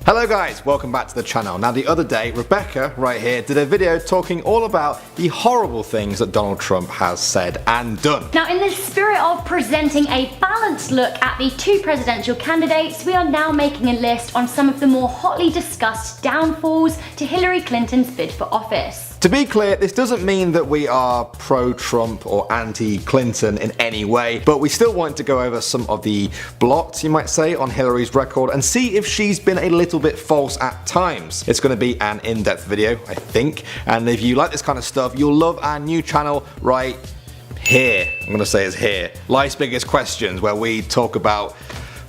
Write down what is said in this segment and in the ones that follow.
Hello guys, welcome back to the channel. Now the other day, Rebecca, right here, did a video talking all about the horrible things that Donald Trump has said and done. Now in the spirit of presenting a balanced look at the two presidential candidates, we are now making a list on some of the more hotly discussed downfalls to Hillary Clinton's bid for office. To be clear, this doesn't mean that we are pro-Trump or anti-Clinton in any way, but we still want to go over some of the blots, you might say, on Hillary's record and see if she's been a little bit false at times. It's going to be an in-depth video, I think, and if you like this kind of stuff, you'll love our new channel right here. I'm going to say it's here. Life's Biggest Questions, where we talk about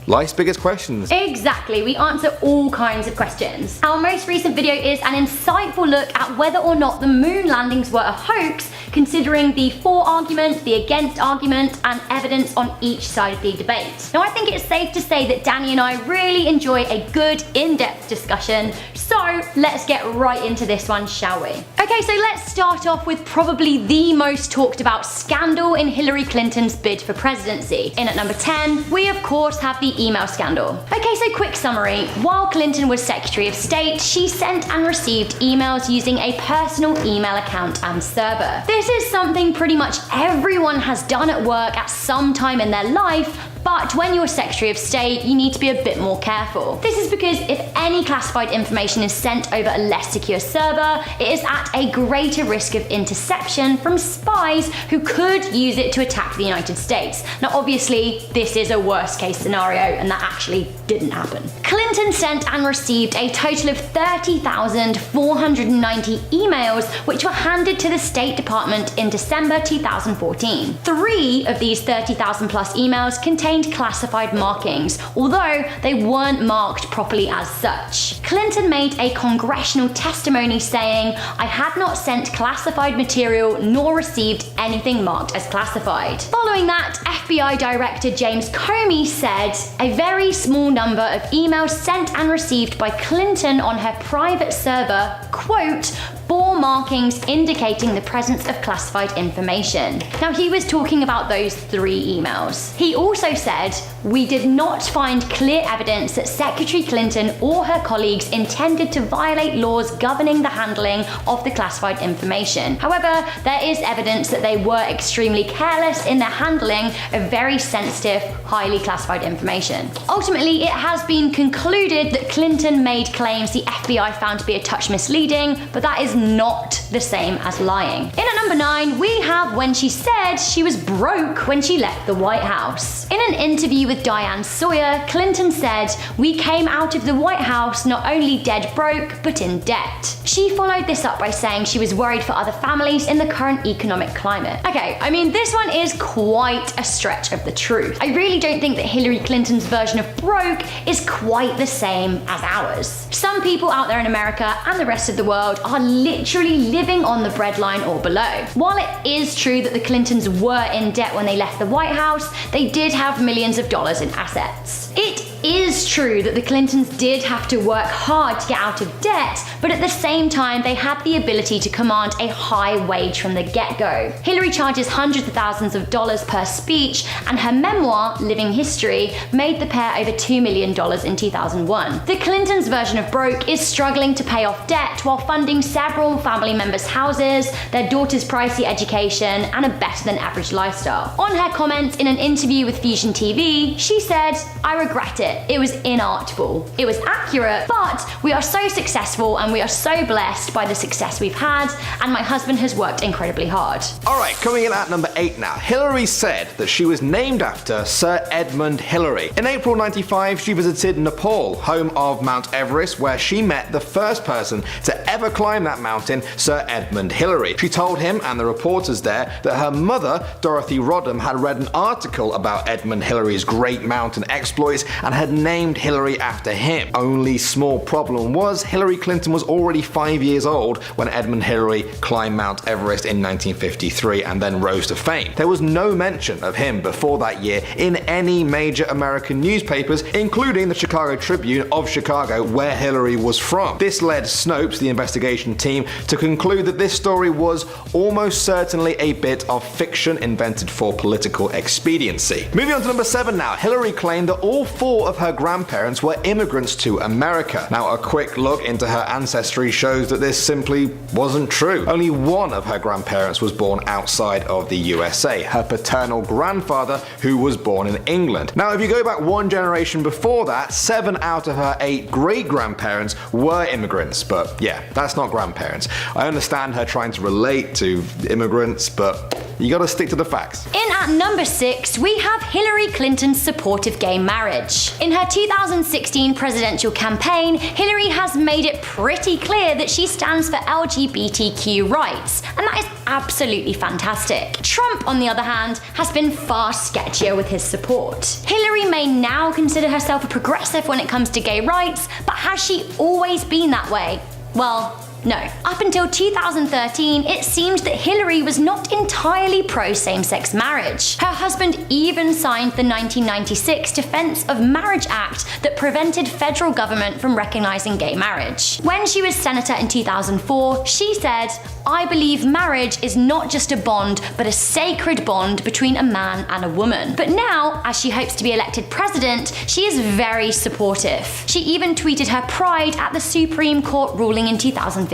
life's biggest questions. Exactly, we answer all kinds of questions. Our most recent video is an insightful look at whether or not the moon landings were a hoax, considering the for argument, the against argument, and evidence on each side of the debate. Now I think it's safe to say that Danny and I really enjoy a good in-depth discussion, so let's get right into this one, shall we? Okay, so let's start off with probably the most talked about scandal in Hillary Clinton's bid for presidency. In at number 10, we of course have the email scandal. Okay, so quick summary. While Clinton was Secretary of State, she sent and received emails using a personal email account and server. This is something pretty much everyone has done at work at some time in their life, but when you're Secretary of State, you need to be a bit more careful. This is because if any classified information is sent over a less secure server, it is at a greater risk of interception from spies who could use it to attack the United States. Now obviously, this is a worst case scenario, and that actually didn't happen. Clinton sent and received a total of 30,490 emails, which were handed to the State Department in December 2014. 3 of these 30,000 plus emails contained classified markings, although they weren't marked properly as such. Clinton made a congressional testimony saying, "I had not sent classified material nor received anything marked as classified." Following that, FBI Director James Comey said, "A very small number of emails sent and received by Clinton on her private server, quote, bore markings indicating the presence of classified information." Now he was talking about those 3 emails. He also said, "We did not find clear evidence that Secretary Clinton or her colleagues intended to violate laws governing the handling of the classified information. However, there is evidence that they were extremely careless in their handling of very sensitive, highly classified information." Ultimately, it has been concluded that Clinton made claims the FBI found to be a touch misleading, but that is not the same as lying. In at number 9, we have when she said she was broke when she left the White House. In an interview with Diane Sawyer, Clinton said, "We came out of the White House not only dead broke, but in debt." She followed this up by saying she was worried for other families in the current economic climate. Okay, I mean, this one is quite a stretch of the truth. I really don't think that Hillary Clinton's version of broke is quite the same as ours. Some people out there in America and the rest of the world are literally living on the breadline or below. While it is true that the Clintons were in debt when they left the White House, they did have millions of dollars in assets. It is true that the Clintons did have to work hard to get out of debt, but at the same time, they had the ability to command a high wage from the get-go. Hillary charges hundreds of thousands of dollars per speech, and her memoir, Living History, made the pair over $2 million in 2001. The Clintons' version of broke is struggling to pay off debt while funding several family members' houses, their daughter's pricey education, and a better-than-average lifestyle. On her comments in an interview with Fusion TV, she said, "I regret it. It was inartful. It was accurate, but we are so successful and we are so blessed by the success we've had, and my husband has worked incredibly hard." Alright, coming in at number 8 now. Hillary said that she was named after Sir Edmund Hillary. In April 95, she visited Nepal, home of Mount Everest, where she met the first person to ever climb that mountain, Sir Edmund Hillary. She told him and the reporters there that her mother, Dorothy Rodham, had read an article about Edmund Hillary's great mountain exploits and had named Hillary after him. Only small problem was Hillary Clinton was already 5 years old when Edmund Hillary climbed Mount Everest in 1953 and then rose to fame. There was no mention of him before that year in any major American newspapers, including the Chicago Tribune of Chicago, where Hillary was from. This led Snopes, the investigation team, to conclude that this story was almost certainly a bit of fiction invented for political expediency. Moving on to number 7 now. Hillary claimed that all 4 of her grandparents were immigrants to America. Now, a quick look into her ancestry shows that this simply wasn't true. Only one of her grandparents was born outside of the USA, her paternal grandfather, who was born in England. Now, if you go back one generation before that, 7 out of her 8 great-grandparents were immigrants, but yeah, that's not grandparents. I understand her trying to relate to immigrants, but you gotta stick to the facts. In at number 6, we have Hillary Clinton's support of gay marriage. In her 2016 presidential campaign, Hillary has made it pretty clear that she stands for LGBTQ rights, and that is absolutely fantastic. Trump, on the other hand, has been far sketchier with his support. Hillary may now consider herself a progressive when it comes to gay rights, but has she always been that way? Well, no. Up until 2013, it seemed that Hillary was not entirely pro same-sex marriage. Her husband even signed the 1996 Defense of Marriage Act that prevented federal government from recognizing gay marriage. When she was senator in 2004, she said, "I believe marriage is not just a bond, but a sacred bond between a man and a woman." But now, as she hopes to be elected president, she is very supportive. She even tweeted her pride at the Supreme Court ruling in 2015.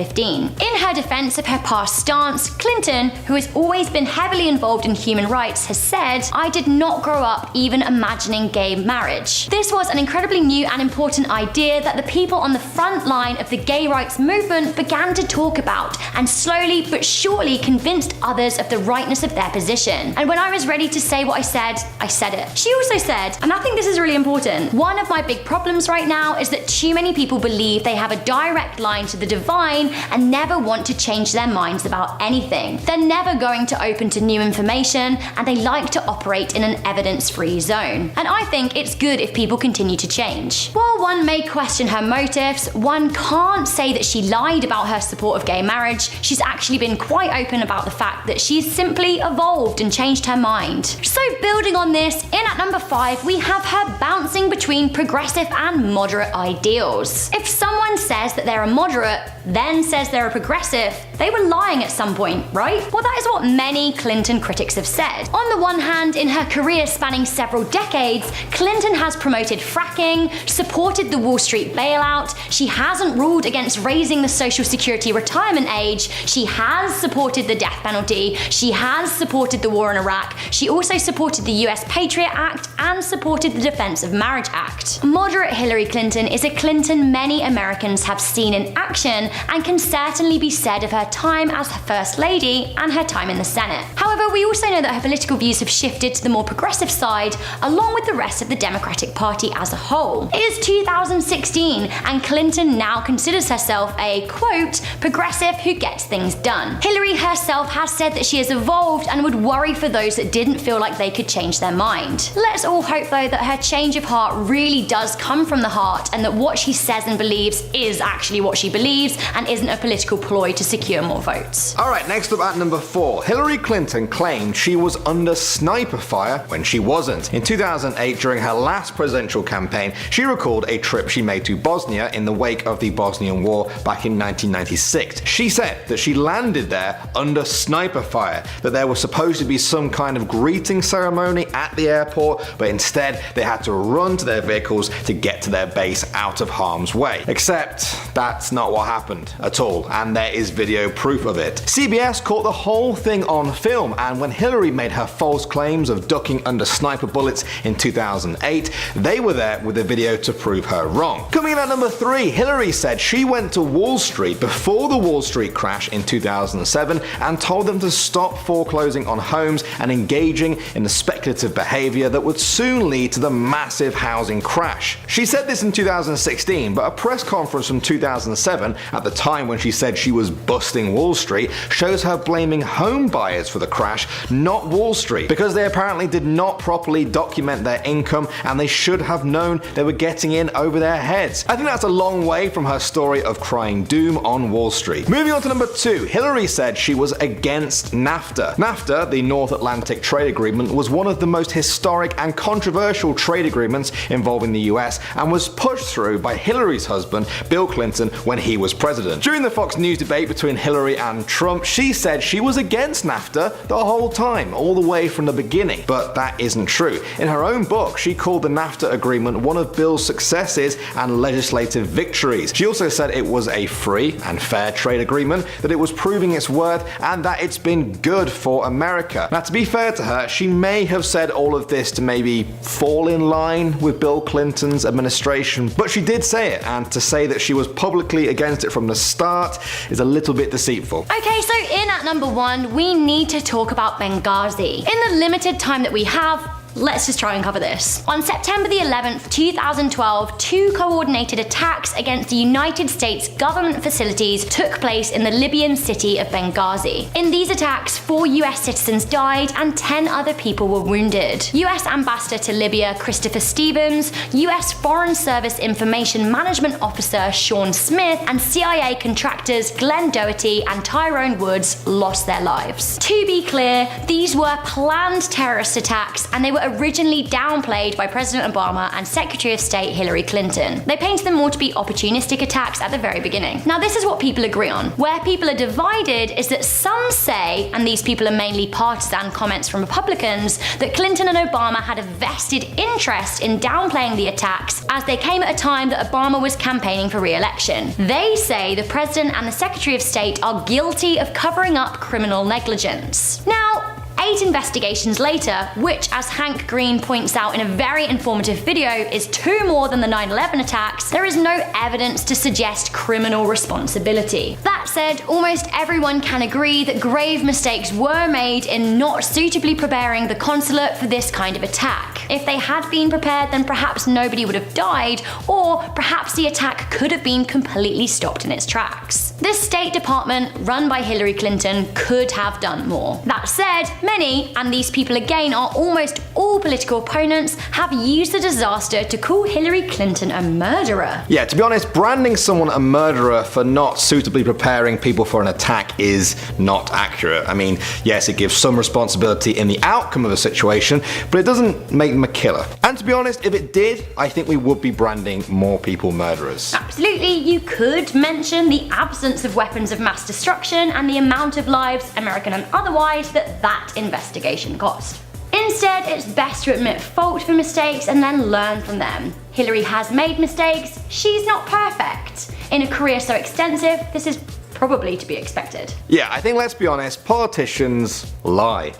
In her defense of her past stance, Clinton, who has always been heavily involved in human rights, has said, "I did not grow up even imagining gay marriage. This was an incredibly new and important idea that the people on the front line of the gay rights movement began to talk about, and slowly but surely convinced others of the rightness of their position. And when I was ready to say what I said it." She also said, and I think this is really important, "One of my big problems right now is that too many people believe they have a direct line to the divine and never want to change their minds about anything. They're never going to open to new information, and they like to operate in an evidence-free zone. And I think it's good if people continue to change." While one may question her motives, one can't say that she lied about her support of gay marriage. She's actually been quite open about the fact that she's simply evolved and changed her mind. So building on this, in at number 5, we have her bouncing between progressive and moderate ideals. If someone says that they're a moderate, then says they're a progressive, they were lying at some point, right? Well, that is what many Clinton critics have said. On the one hand, in her career spanning several decades, Clinton has promoted fracking, supported the Wall Street bailout, she hasn't ruled against raising the Social Security retirement age, she has supported the death penalty, she has supported the war in Iraq, she also supported the US Patriot Act and supported the Defense of Marriage Act. Moderate Hillary Clinton is a Clinton many Americans have seen in action and can certainly be said of her time as First Lady and her time in the Senate. However, we also know that her political views have shifted to the more progressive side, along with the rest of the Democratic Party as a whole. It is 2016, and Clinton now considers herself a, quote, progressive who gets things done. Hillary herself has said that she has evolved and would worry for those that didn't feel like they could change their mind. Let's all hope, though, that her change of heart really does come from the heart, and that what she says and believes is actually what she believes, and isn't a political ploy to secure more votes. Alright, next up at number 4, Hillary Clinton claimed she was under sniper fire when she wasn't. In 2008, during her last presidential campaign, she recalled a trip she made to Bosnia in the wake of the Bosnian War back in 1996. She said that she landed there under sniper fire, that there was supposed to be some kind of greeting ceremony at the airport, but instead they had to run to their vehicles to get to their base out of harm's way. Except that's not what happened at all, and there is video proof of it. CBS caught the whole thing on film, and when Hillary made her false claims of ducking under sniper bullets in 2008, they were there with a video to prove her wrong. Coming in at number 3, Hillary said she went to Wall Street before the Wall Street crash in 2007 and told them to stop foreclosing on homes and engaging in the speculative behavior that would soon lead to the massive housing crash. She said this in 2016, but a press conference from 2007, at the time when she said she was busting Wall Street, shows her blaming home buyers for the crash, not Wall Street, because they apparently did not properly document their income and they should have known they were getting in over their heads. I think that's a long way from her story of crying doom on Wall Street. Moving on to number 2, Hillary said she was against NAFTA. NAFTA, the North Atlantic Trade Agreement, was one of the most historic and controversial trade agreements involving the US and was pushed through by Hillary's husband, Bill Clinton, when he was president. Clinton. During the Fox News debate between Hillary and Trump, she said she was against NAFTA the whole time, all the way from the beginning. But that isn't true. In her own book, she called the NAFTA agreement one of Bill's successes and legislative victories. She also said it was a free and fair trade agreement, that it was proving its worth, and that it's been good for America. Now, to be fair to her, she may have said all of this to maybe fall in line with Bill Clinton's administration, but she did say it, and to say that she was publicly against it from the start is a little bit deceitful. Okay, so in at number 1, we need to talk about Benghazi. In the limited time that we have, let's just try and cover this. On September the 11th, 2012, 2 coordinated attacks against the United States government facilities took place in the Libyan city of Benghazi. In these attacks, 4 US citizens died and 10 other people were wounded. US Ambassador to Libya Christopher Stevens, US Foreign Service Information Management Officer Sean Smith, and CIA contractors Glenn Doherty and Tyrone Woods lost their lives. To be clear, these were planned terrorist attacks, and they were originally downplayed by President Obama and Secretary of State Hillary Clinton. They painted them more to be opportunistic attacks at the very beginning. Now, this is what people agree on. Where people are divided is that some say, and these people are mainly partisan comments from Republicans, that Clinton and Obama had a vested interest in downplaying the attacks, as they came at a time that Obama was campaigning for re-election. They say the President and the Secretary of State are guilty of covering up criminal negligence. Now, 8 investigations later, which, as Hank Green points out in a very informative video, is 2 more than the 9/11 attacks, there is no evidence to suggest criminal responsibility. That said, almost everyone can agree that grave mistakes were made in not suitably preparing the consulate for this kind of attack. If they had been prepared, then perhaps nobody would have died, or perhaps the attack could have been completely stopped in its tracks. The State Department, run by Hillary Clinton, could have done more. That said, many, and these people again are almost all political opponents, have used the disaster to call Hillary Clinton a murderer. Yeah, to be honest, branding someone a murderer for not suitably preparing people for an attack is not accurate. I mean, yes, it gives some responsibility in the outcome of a situation, but it doesn't make them a killer. And to be honest, if it did, I think we would be branding more people murderers. Absolutely, you could mention the absence of weapons of mass destruction and the amount of lives, American and otherwise, that investigation cost. Instead, it's best to admit fault for mistakes and then learn from them. Hillary has made mistakes, she's not perfect. In a career so extensive, this is probably to be expected. Yeah, I think let's be honest, politicians lie.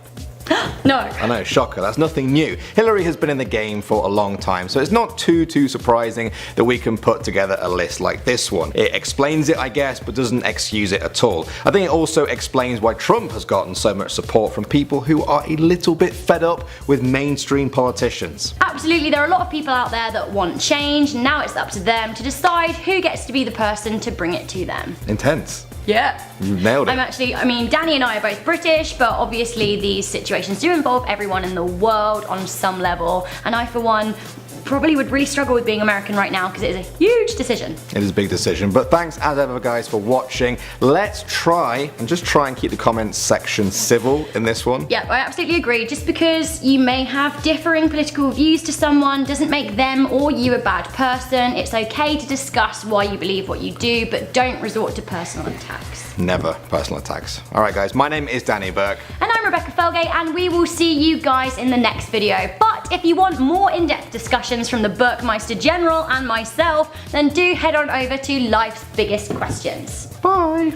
No. I know, shocker, that's nothing new. Hillary has been in the game for a long time, so it's not too surprising that we can put together a list like this one. It explains it, I guess, but doesn't excuse it at all. I think it also explains why Trump has gotten so much support from people who are a little bit fed up with mainstream politicians. Absolutely, there are a lot of people out there that want change, and now it's up to them to decide who gets to be the person to bring it to them. Intense. Yeah. You nailed it. Danny and I are both British, but obviously these situations do involve everyone in the world on some level, and I, for one, probably would really struggle with being American right now because it is a huge decision. It is a big decision, but thanks as ever guys for watching. Let's try and keep the comments section civil in this one. Yeah, I absolutely agree. Just because you may have differing political views to someone doesn't make them or you a bad person. It's okay to discuss why you believe what you do, but don't resort to personal attacks. Never personal attacks. Alright guys, my name is Danny Burke. And I'm Rebecca Felgate, and we will see you guys in the next video. But if you want more in-depth discussions from the Burkemeister General and myself, then do head on over to Life's Biggest Questions. Bye!